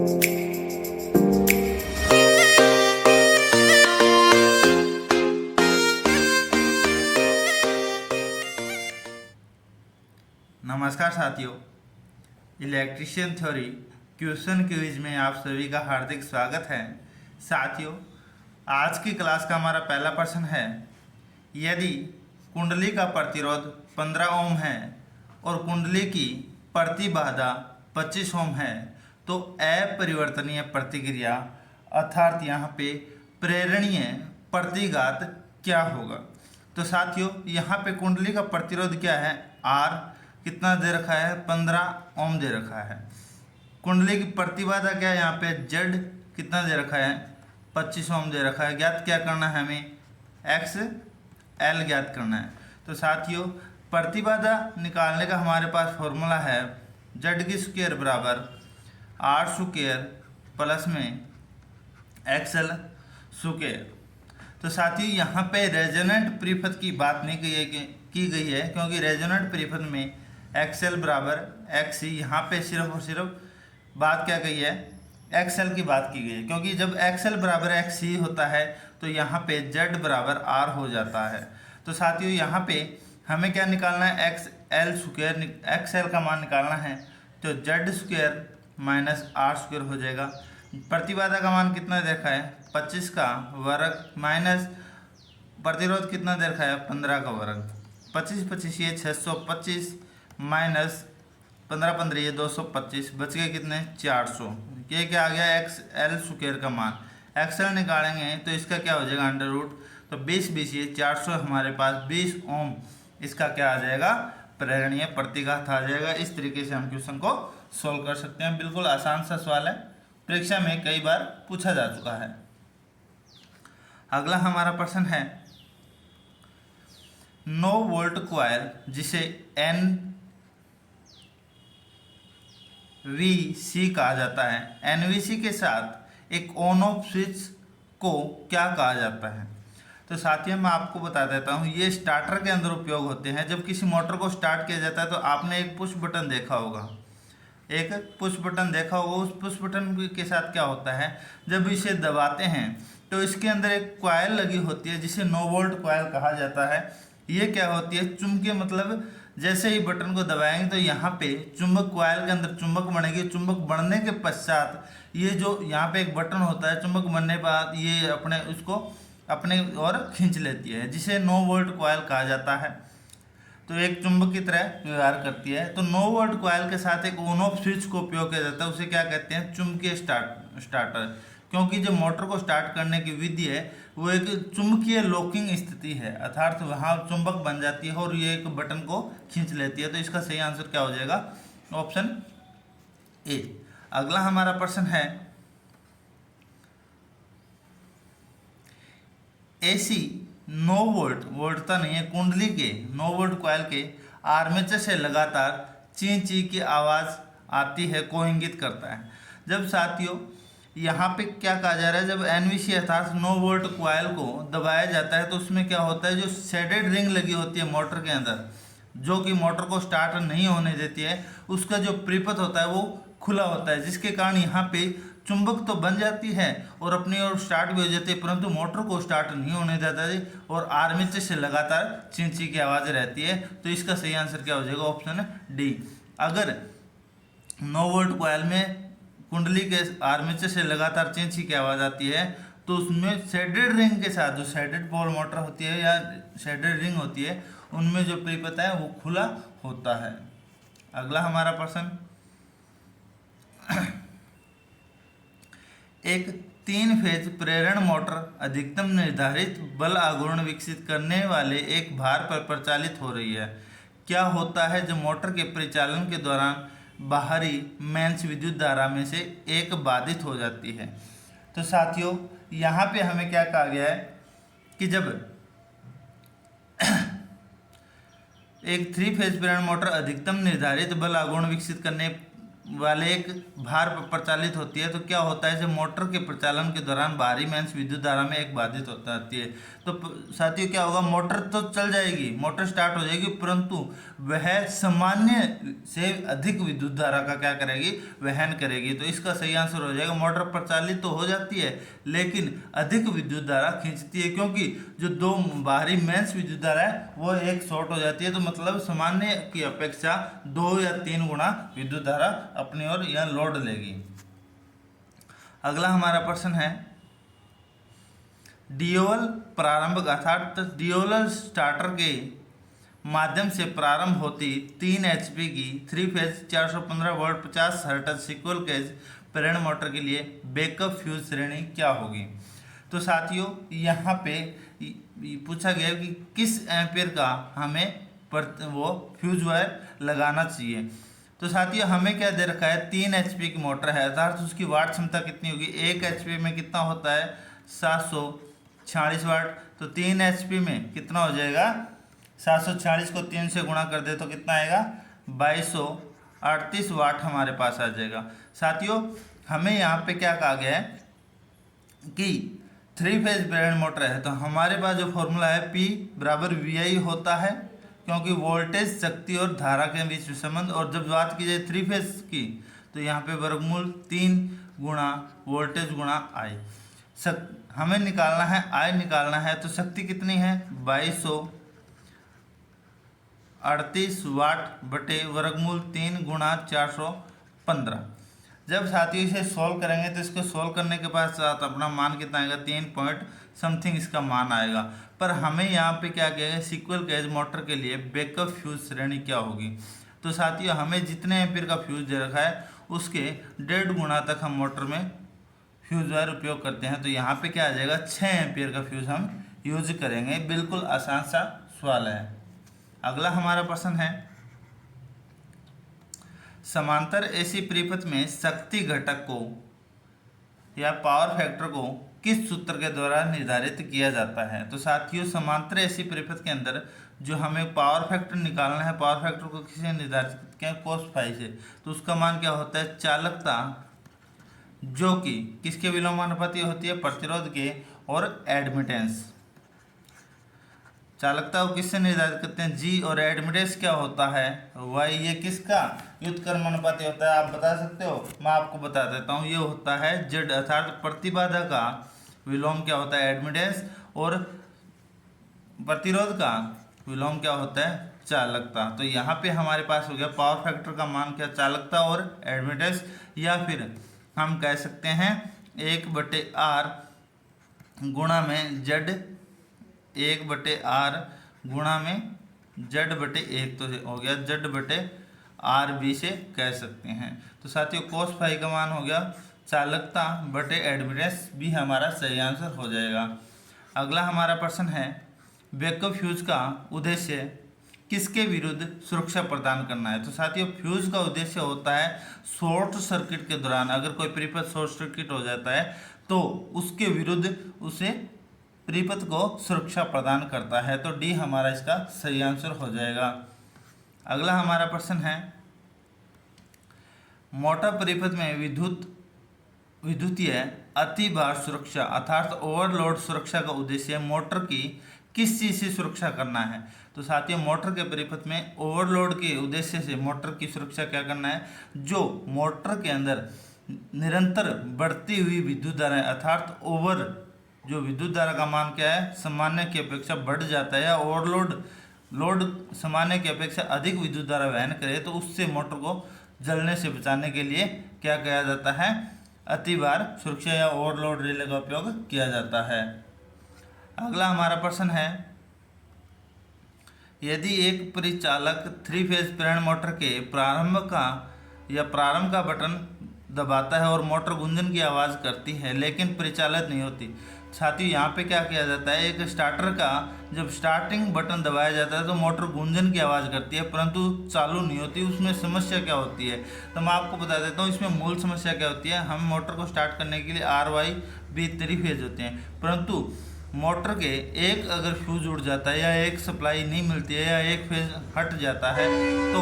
नमस्कार साथियों, electrician theory question quiz में आप सभी का हार्दिक स्वागत है। साथियों, आज की क्लास का हमारा पहला प्रश्न है, यदि कुंडली का प्रतिरोध 15 ओम है और कुंडली की प्रतिबाधा 25 ओम है तो अपरिवर्तनीय प्रतिक्रिया अर्थात यहाँ पे प्रेरणीय प्रतिघात क्या होगा। तो साथियों, यहाँ पे कुंडली का प्रतिरोध क्या है, आर कितना दे रखा है, 15 ओम दे रखा है। कुंडली की प्रतिबाधा क्या है, यहाँ पे जेड कितना दे रखा है, 25 ओम दे रखा है। ज्ञात क्या करना है, हमें एक्स एल ज्ञात करना है। तो साथियों, प्रतिबाधा निकालने का हमारे पास फॉर्मूला है जेड की स्क्वायर बराबर आर स्क्वायर प्लस में एक्स एल स्क्वायर। तो साथियों, यहाँ पे रेजोनेंट परिपथ की बात नहीं की गई है क्योंकि रेजोनेंट परिपथ में एक्सएल बराबर एक्स ही, यहाँ पे सिर्फ और सिर्फ बात क्या गई है, एक्सएल की बात की गई है। क्योंकि जब एक्सएल बराबर एक्स ही होता है तो यहाँ पे जेड बराबर आर हो जाता है। तो साथियों, यहाँ पे हमें क्या निकालना है, एक्स एल स्क्वायर, एक्सएल का मान निकालना है तो Z square minus R square हो जाएगा। प्रतिबाधा का मान कितना देखा है, 25 का वर्ग माइनस प्रतिरोध कितना दे रखा है, 15 का वर्ग। 25 ये 625 माइनस 15 ये 225, बच गए कितने, 400। ये क्या आ गया, एक्स एल स्क्वायर का मान। एक्स एल निकालेंगे तो इसका क्या हो जाएगा, अंडर रूट। तो 20 ये 400 हमारे पास 20 ओम, इसका क्या आ जाएगा, प्रेरणीय प्रतिघात आ जाएगा। इस तरीके से हम क्वेश्चन को सोल्व कर सकते हैं। बिल्कुल आसान सा सवाल है, परीक्षा में कई बार पूछा जा चुका है। अगला हमारा प्रश्न है, 9 वोल्ट कॉइल जिसे NVC कहा जाता है, NVC के साथ एक ऑन ऑफ स्विच को क्या कहा जाता है। तो साथियों, मैं आपको बता देता हूँ, ये स्टार्टर के अंदर उपयोग होते हैं। जब किसी मोटर को स्टार्ट किया जाता है तो आपने एक पुश बटन देखा होगा, उस पुश बटन के साथ क्या होता है, जब इसे दबाते हैं तो इसके अंदर एक कॉइल लगी होती है जिसे 9 वोल्ट कॉइल कहा जाता है। ये क्या होती है, चुंबकीय, मतलब जैसे ही बटन को दबाएंगे तो यहाँ पे चुंबक, कॉइल के अंदर चुंबक बनेगी। चुंबक बढ़ने के पश्चात ये जो यहाँ पे एक बटन होता है, चुंबक बनने के बाद ये उसको अपने ओर खींच लेती है, जिसे 9 वोल्ट कॉइल कहा जाता है। तो एक चुंबक की तरह व्यवहार करती है। तो 9 वोल्ट कॉइल के साथ एक ऑन ऑफ स्विच को उपयोग किया जाता है, उसे क्या कहते हैं, चुंबकीय स्टार्टर। क्योंकि जो मोटर को स्टार्ट करने की विधि है वो एक चुंबकीय लॉकिंग स्थिति है, अर्थात वहाँ चुंबक बन जाती है और ये एक बटन को खींच लेती है। तो इसका सही आंसर क्या हो जाएगा, ऑप्शन ए। अगला हमारा प्रश्न है, एसी 9 वोल्ट, वोल्टता नहीं है, कुंडली के 9 वोल्ट कॉइल के आर्मेचर से लगातार ची ची की आवाज़ आती है को इंगित करता है। जब साथियों, यहाँ पे क्या कहा जा रहा है, जब NVC अर्थात 9 वोल्ट कॉइल को दबाया जाता है तो उसमें क्या होता है, जो शेडेड रिंग लगी होती है मोटर के अंदर, जो कि मोटर को स्टार्ट नहीं होने देती है, उसका जो परिपथ होता है वो खुला होता है, जिसके कारण यहाँ पे चुंबक तो बन जाती है और अपनी ओर स्टार्ट भी हो जाती है, परंतु मोटर को स्टार्ट नहीं होने देता है और आर्मेचर से लगातार चींची की आवाज़ रहती है। तो इसका सही आंसर क्या हो जाएगा, ऑप्शन डी। अगर 9 वोल्ट कॉइल में कुंडली के आर्मेचर से लगातार चींची की आवाज़ आती है तो उसमें शेडेड रिंग के साथ, जो शेडेड पोल मोटर होती है या शेडेड रिंग होती है, उनमें जो परिपथ है वो खुला होता है। अगला हमारा प्रश्न, एक 3 फेज प्रेरण मोटर अधिकतम निर्धारित बल आघूर्ण विकसित करने वाले एक भार पर प्रचालित हो रही है। क्या होता है जब मोटर के परिचालन के दौरान बाहरी मेंस विद्युत धारा में से एक बाधित हो जाती है। तो साथियों, यहाँ पे हमें क्या कहा गया है कि जब एक 3 फेज प्रेरण मोटर अधिकतम निर्धारित बल आघूर्ण विकसित करने वाले एक भार पर प्रचालित होती है, तो क्या होता है, जब मोटर के प्रचालन के दौरान बाहरी मेंस विद्युत धारा में एक बाधित होता आती है। तो साथियों क्या होगा, मोटर तो चल जाएगी, मोटर स्टार्ट हो जाएगी, परंतु वह सामान्य से अधिक विद्युत धारा का क्या करेगी, वहन करेगी। तो इसका सही आंसर हो जाएगा, मोटर प्रचालित तो हो जाती है लेकिन अधिक विद्युत धारा खींचती है, क्योंकि जो दो बाहरी मेंस विद्युत धारा है वो एक शॉर्ट हो जाती है। तो मतलब सामान्य की अपेक्षा 2 या 3 गुना विद्युत धारा अपनी ओर यह लोड लेगी। अगला हमारा प्रश्न है, डीओएल प्रारंभ अर्थात डीओएल स्टार्टर के माध्यम से प्रारंभ होती 3 एचपी की 3 phase 415 volt 50 hertz squirrel cage प्रेरण मोटर के लिए बैकअप फ्यूज श्रेणी क्या होगी। तो साथियों यहाँ पे पूछा गया कि किस एम्पियर का हमें वो फ्यूज वायर लगाना चाहिए। तो साथियों हमें क्या दे रखा है, 3 एचपी की मोटर है अर्थात उसकी वाट क्षमता कितनी होगी, 1 एचपी में कितना होता है 746 वाट। तो 3 एचपी में कितना हो जाएगा, 746 को 3 से गुणा कर दे तो कितना आएगा 2238 वाट हमारे पास आ जाएगा। साथियों हमें यहाँ पे क्या कहा गया है कि 3 फेज प्रेरण मोटर है, तो हमारे पास जो फॉर्मूला है P बराबर VI होता है, क्योंकि वोल्टेज शक्ति और धारा के बीच संबंध। और जब बात की जाए 3 फेज की तो यहाँ पे वर्गमूल 3 गुणा वोल्टेज गुणा I। हमें निकालना है I निकालना है, तो शक्ति कितनी है 2238 वाट बटे वर्गमूल 3 गुणा 415। जब साथियों इसे सोल्व करेंगे तो इसको सोल्व करने के बाद साथ अपना मान कितना आएगा 3 पॉइंट समथिंग इसका मान आएगा। पर हमें यहाँ पे क्या किया गया, सिक्वल केज मोटर के लिए बैकअप फ्यूज श्रेणी क्या होगी। तो साथियों हमें जितने एम्पीयर का फ्यूज दे रखा है उसके 1.5 गुना तक हम मोटर में फ्यूज वायर उपयोग करते हैं। तो यहाँ पे क्या आ जाएगा 6 एम्पीयर का फ्यूज हम यूज करेंगे। बिल्कुल आसान सा सवाल है। अगला हमारा प्रश्न है, समांतर एसी परिपथ में शक्ति घटक को या पावर फैक्टर को किस सूत्र के द्वारा निर्धारित किया जाता है। तो साथियों समांतर एसी परिपथ के अंदर जो हमें पावर फैक्टर निकालना है, पावर फैक्टर को किसे निर्धारित किया cos फाई से। तो उसका मान क्या होता है चालकता, जो कि किसके विलोमानुपाती होती है, प्रतिरोध के और एडमिटेंस। चालकता को किससे निर्धारित करते हैं G, और एडमिटेंस क्या होता है Y। ये किसका व्युत्क्रमानुपाती होता है आप बता सकते हो, मैं आपको बता देता हूँ। ये होता है Z अर्थात प्रतिबाधा का विलोम क्या होता है एडमिटेंस, और प्रतिरोध का विलोम क्या होता है चालकता। तो यहाँ पे हमारे पास हो गया पावर फैक्टर का मान क्या चालकता और एडमिटेंस, या फिर हम कह सकते हैं 1/R गुणा में Z, 1/R गुणा में Z/1, तो हो गया Z/RB से कह सकते हैं। तो साथियों cos फाई का मान हो गया चालकता बटे एडमिटेंस, भी हमारा सही आंसर हो जाएगा। अगला हमारा प्रश्न है, बैकअप फ्यूज का उद्देश्य किसके विरुद्ध सुरक्षा प्रदान करना है। तो साथियों फ्यूज का उद्देश्य होता है शॉर्ट सर्किट के दौरान अगर कोई परिपथ शॉर्ट सर्किट हो जाता है तो उसके विरुद्ध उसे परिपथ को सुरक्षा प्रदान करता है। तो डी हमारा इसका सही आंसर हो जाएगा। अगला हमारा प्रश्न है, मोटर परिपथ में विद्युतीय अति भार सुरक्षा अर्थात ओवरलोड सुरक्षा का उद्देश्य मोटर की किस चीज से सुरक्षा करना है। तो साथियों मोटर के परिपथ में ओवरलोड के उद्देश्य से मोटर की सुरक्षा क्या करना है, जो मोटर के अंदर निरंतर बढ़ती हुई विद्युत धारा अर्थात ओवर, जो विद्युत धारा का मान क्या है सामान्य की अपेक्षा बढ़ जाता है या ओवरलोड सामान्य की अपेक्षा अधिक विद्युत धारा वहन करे, तो उससे मोटर को जलने से बचाने के लिए क्या किया जाता है अति भार सुरक्षा या ओवरलोड रिले का उपयोग किया जाता है। अगला हमारा प्रश्न है, यदि एक परिचालक 3 फेज प्रेरण मोटर के प्रारंभ का बटन दबाता है और मोटर गुंजन की आवाज़ करती है लेकिन परिचालित नहीं होती। साथियों यहाँ पे क्या किया जाता है, एक स्टार्टर का जब स्टार्टिंग बटन दबाया जाता है तो मोटर गुंजन की आवाज़ करती है परंतु चालू नहीं होती। उसमें समस्या क्या होती है, तो मैं आपको बता देता हूँ इसमें मूल समस्या क्या होती है। हम मोटर को स्टार्ट करने के लिए RYB 3 फेज होते हैं, परंतु मोटर के एक अगर फ्यूज उड़ जाता है या एक सप्लाई नहीं मिलती है या एक फेज हट जाता है तो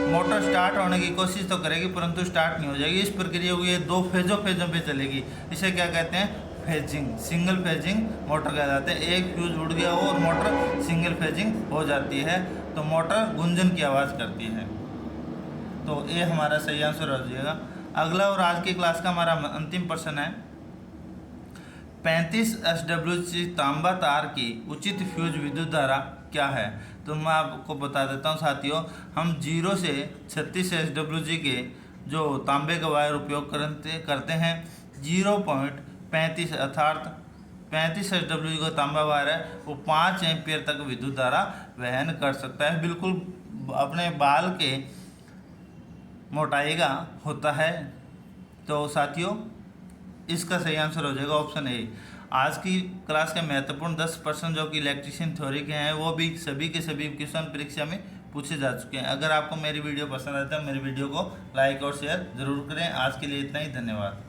मोटर स्टार्ट होने की कोशिश तो करेगी परंतु स्टार्ट नहीं हो जाएगी। इस प्रक्रिया को ये 2 फेजों पे चलेगी। इसे क्या कहते हैं? फेजिंग, सिंगल फेजिंग मोटर कहा जाता है। एक फ्यूज उड़ गया हो और मोटर सिंगल फेजिंग हो जाती है तो मोटर गुंजन की आवाज़ करती है। तो ये हमारा सही आंसर हो जाएगा। अगला और आज की क्लास का हमारा अंतिम प्रश्न है, 35 SWC तांबा तार की उचित फ्यूज विद्युत धारा क्या है? तो मैं आपको बता देता हूँ साथियों, हम 0 से 36 SWC के जो तांबे का वायर उपयोग करते हैं 0.35 अर्थात 35 SWC का तांबा वायर है वो 5 एम्पियर तक विद्युत धारा वहन कर सकता है। बिल्कुल अपने बाल के मोटाई का होता है। तो साथियों इसका सही आंसर हो जाएगा ऑप्शन ए। आज की क्लास के महत्वपूर्ण 10 प्रश्न जो कि इलेक्ट्रिशियन थ्योरी के हैं वो भी सभी के सभी क्वेश्चन परीक्षा में पूछे जा चुके हैं। अगर आपको मेरी वीडियो पसंद आती है मेरी वीडियो को लाइक और शेयर जरूर करें। आज के लिए इतना ही, धन्यवाद।